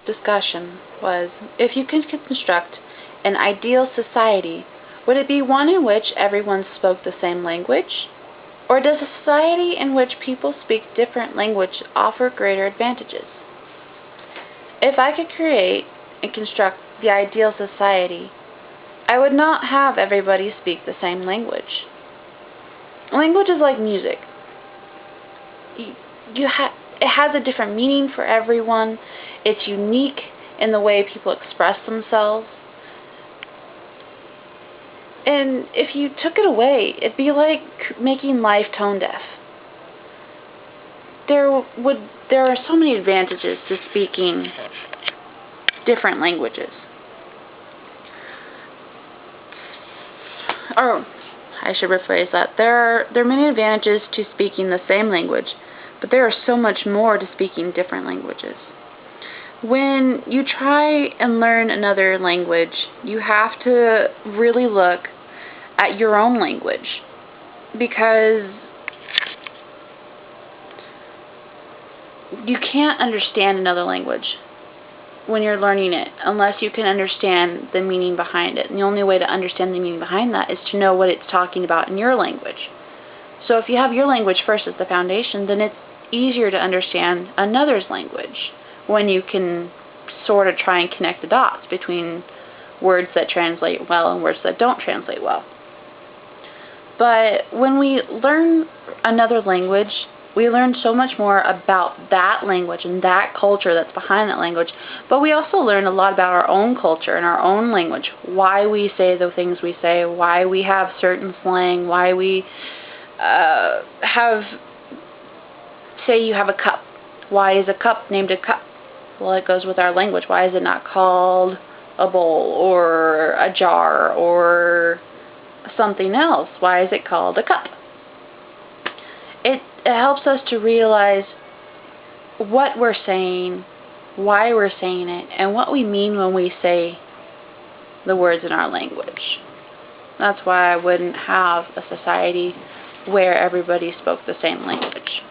discussion was, if you could construct an ideal society, would it be one in which everyone spoke the same language? Or does a society in which people speak different language offer greater advantages? If I could create and construct the ideal society, I would not have everybody speak the same language. Language is like music. It has a different meaning for everyone. It's unique in the way people express themselves. And if you took it away, it'd be like making life tone deaf. There are so many advantages to speaking different languages. Or, I should rephrase that. There are many advantages to speaking the same language, but there are so much more to speaking different languages. When you try and learn another language, you have to really look at your own language, because you can't understand another language when you're learning it unless you can understand the meaning behind it. And the only way to understand the meaning behind that is to know what it's talking about in your language. So if you have your language first as the foundation, then it's easier to understand another's language when you can sort of try and connect the dots between words that translate well and words that don't translate well. But when we learn another language, we learn so much more about that language and that culture that's behind that language. But we also learn a lot about our own culture and our own language, why we say the things we say, why we have certain slang, why we say you have a cup. Why is a cup named a cup? Well, it goes with our language. Why is it not called a bowl or a jar or something else? Why is it called a cup? It helps us to realize what we're saying, why we're saying it, and what we mean when we say the words in our language. That's why I wouldn't have a society where everybody spoke the same language.